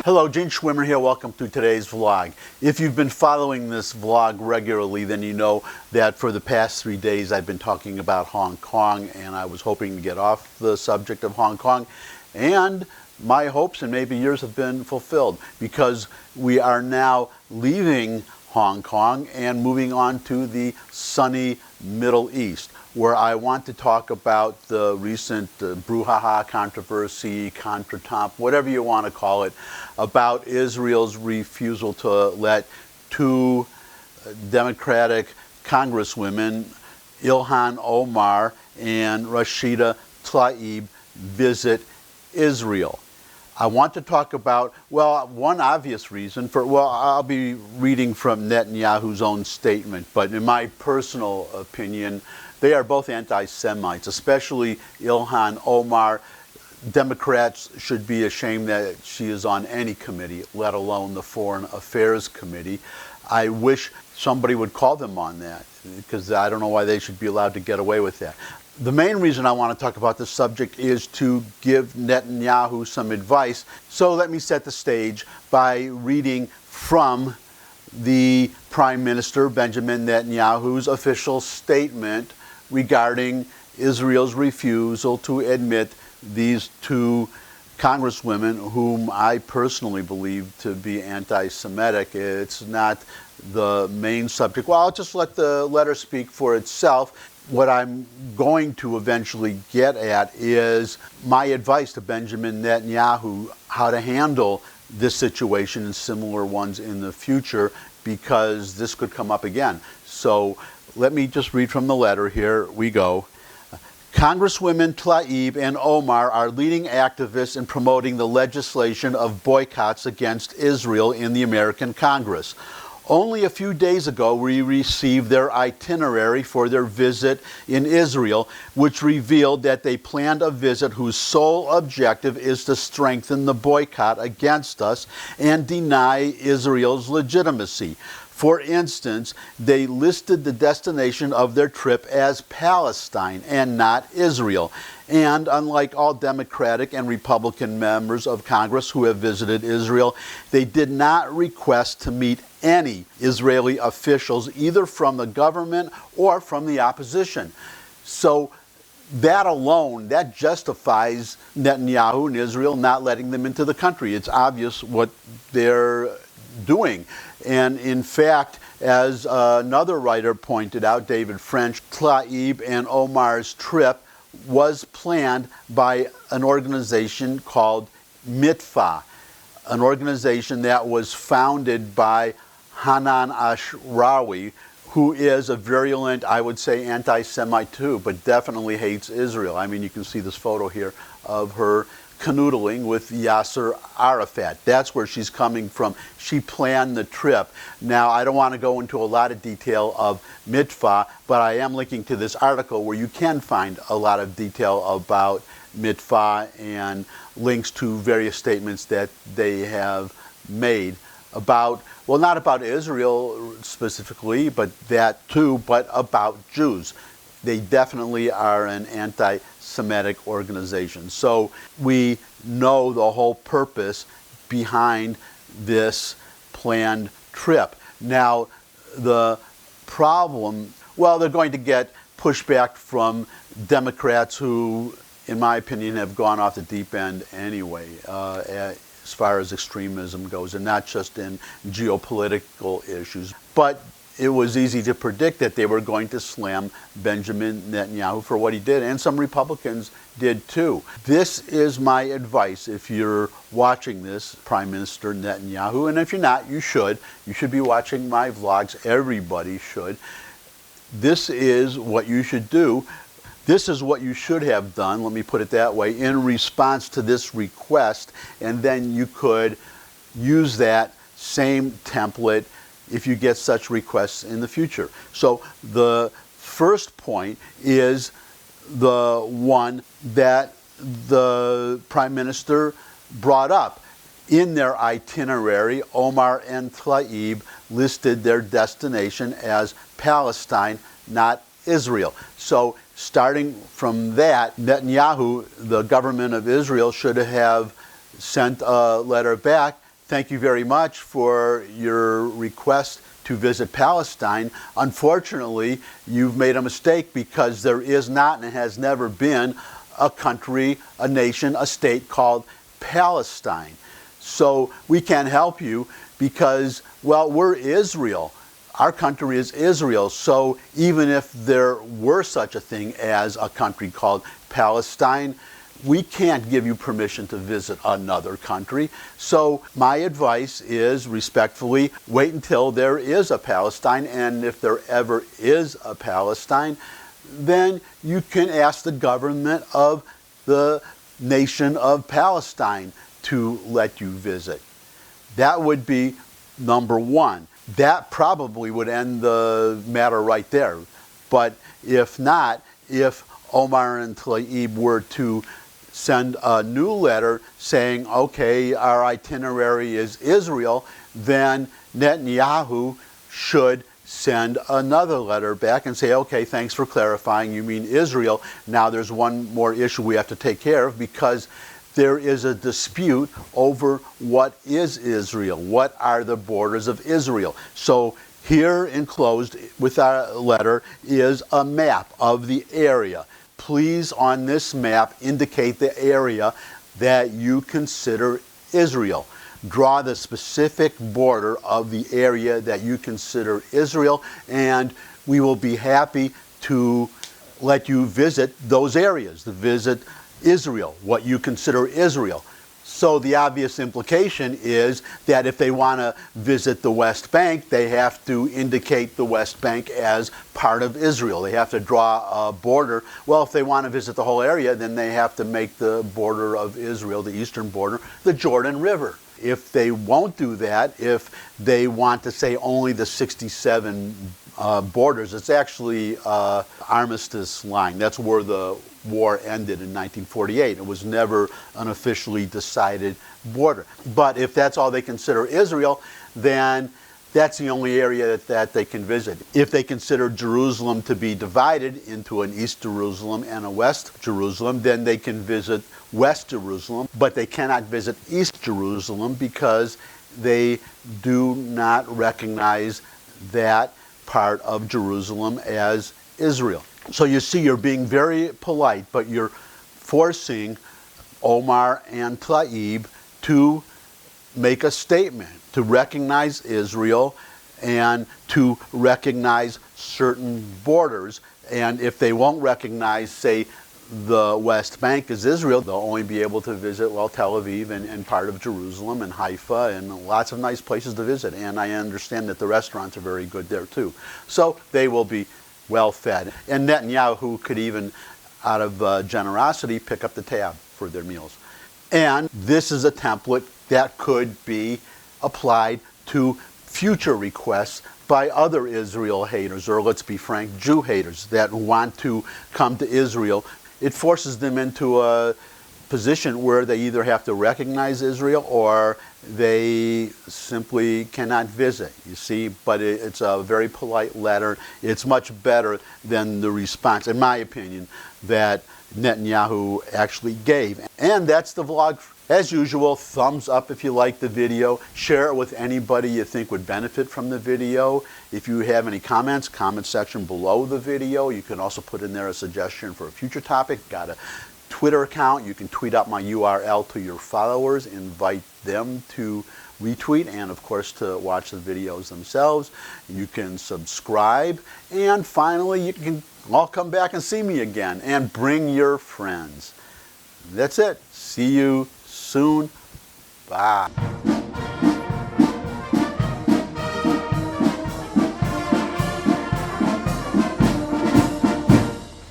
Hello, Gene Schwimmer here. Welcome to today's vlog. If you've been following this vlog regularly, then you know that for the past 3 days I've been talking about Hong Kong, and I was hoping to get off the subject of Hong Kong, and my hopes and maybe yours have been fulfilled because we are now leaving Hong Kong and moving on to the sunny Middle East, where I want to talk about the recent brouhaha, controversy, contretemps, whatever you want to call it, about Israel's refusal to let two Democratic Congresswomen, Ilhan Omar and Rashida Tlaib, visit Israel. I want to talk about, well, one obvious reason for, well, I'll be reading from Netanyahu's own statement, but in my personal opinion, they are both anti-Semites, especially Ilhan Omar. Democrats should be ashamed that she is on any committee, let alone the Foreign Affairs Committee. I wish somebody would call them on that, because I don't know why they should be allowed to get away with that. The main reason I want to talk about this subject is to give Netanyahu some advice. So let me set the stage by reading from the Prime Minister Benjamin Netanyahu's official statement regarding Israel's refusal to admit these two Congresswomen, whom I personally believe to be anti-Semitic. It's not the main subject. Well, I'll just let the letter speak for itself. What I'm going to eventually get at is my advice to Benjamin Netanyahu how to handle this situation and similar ones in the future, because this could come up again. So let me just read from the letter. Here we go. Congresswomen Tlaib and Omar are leading activists in promoting the legislation of boycotts against Israel in the American Congress. Only a few days ago, we received their itinerary for their visit in Israel, which revealed that they planned a visit whose sole objective is to strengthen the boycott against us and deny Israel's legitimacy. For instance, they listed the destination of their trip as Palestine and not Israel. And unlike all Democratic and Republican members of Congress who have visited Israel, they did not request to meet any Israeli officials, either from the government or from the opposition. So that alone, that justifies Netanyahu and Israel not letting them into the country. It's obvious what they're doing. And in fact, as another writer pointed out, David French, Tlaib and Omar's trip was planned by an organization called Mitfa, an organization that was founded by Hanan Ashrawi, who is a virulent, I would say, anti-Semite too, but definitely hates Israel. I mean, you can see this photo here of her canoodling with Yasser Arafat. That's where she's coming from. She planned the trip. Now, I don't want to go into a lot of detail of Mitfa, but I am linking to this article where you can find a lot of detail about Mitfa and links to various statements that they have made about, well, not about Israel specifically, but that too, but about Jews. They definitely are an anti-Semitic organization. So we know the whole purpose behind this planned trip. Now, the problem, well, they're going to get pushback from Democrats who, in my opinion, have gone off the deep end anyway, as far as extremism goes, and not just in geopolitical issues. But it was easy to predict that they were going to slam Benjamin Netanyahu for what he did, and some Republicans did too. This is my advice if you're watching this, Prime Minister Netanyahu, and if you're not, you should. You should be watching my vlogs. Everybody should. This is what you should do. This is what you should have done, let me put it that way, in response to this request, and then you could use that same template if you get such requests in the future. So the first point is the one that the Prime Minister brought up. In their itinerary, Omar and Tlaib listed their destination as Palestine, not Israel. So starting from that, Netanyahu, the government of Israel, should have sent a letter back thank you very much for your request to visit Palestine. Unfortunately, you've made a mistake, because there is not and has never been a country, a nation, a state called Palestine. So we can't help you because, well, we're Israel. Our country is Israel. So even if there were such a thing as a country called Palestine, we can't give you permission to visit another country. So my advice is, respectfully, wait until there is a Palestine, and if there ever is a Palestine, then you can ask the government of the nation of Palestine to let you visit. That would be number one. That probably would end the matter right there. But if not, if Omar and Tlaib were to send a new letter saying, okay, our itinerary is Israel, then Netanyahu should send another letter back and say, okay, thanks for clarifying, you mean Israel. Now there's one more issue we have to take care of, because there is a dispute over what is Israel. What are the borders of Israel? So here enclosed with our letter is a map of the area. Please, on this map, indicate the area that you consider Israel. Draw the specific border of the area that you consider Israel, and we will be happy to let you visit those areas, to visit Israel, what you consider Israel. So the obvious implication is that if they want to visit the West Bank, they have to indicate the West Bank as part of Israel. They have to draw a border. Well, if they want to visit the whole area, then they have to make the border of Israel, the eastern border, the Jordan River. If they won't do that, if they want to say only the 67 borders, it's actually armistice line. That's where the war ended in 1948. It was never an officially decided border. But if that's all they consider Israel, then that's the only area that they can visit. If they consider Jerusalem to be divided into an East Jerusalem and a West Jerusalem, then they can visit West Jerusalem, but they cannot visit East Jerusalem because they do not recognize that part of Jerusalem as Israel. So you see, you're being very polite, but you're forcing Omar and Tlaib to make a statement, to recognize Israel and to recognize certain borders. And if they won't recognize, say, the West Bank as Israel, they'll only be able to visit, well, Tel Aviv and part of Jerusalem and Haifa and lots of nice places to visit. And I understand that the restaurants are very good there too. So they will be well fed. And Netanyahu could even, out of generosity, pick up the tab for their meals. And this is a template that could be applied to future requests by other Israel haters, or let's be frank, Jew haters that want to come to Israel. It forces them into a position where they either have to recognize Israel or they simply cannot visit, you see. But it's a very polite letter. It's much better than the response, in my opinion, that Netanyahu actually gave. And that's the vlog. As usual, thumbs up if you like the video. Share it with anybody you think would benefit from the video. If you have any comments, comment section below the video. You can also put in there a suggestion for a future topic. Got a Twitter account. You can tweet out my URL to your followers, invite them to retweet, and of course to watch the videos themselves. You can subscribe, and finally you can all come back and see me again, and bring your friends. That's it. See you soon. Bye.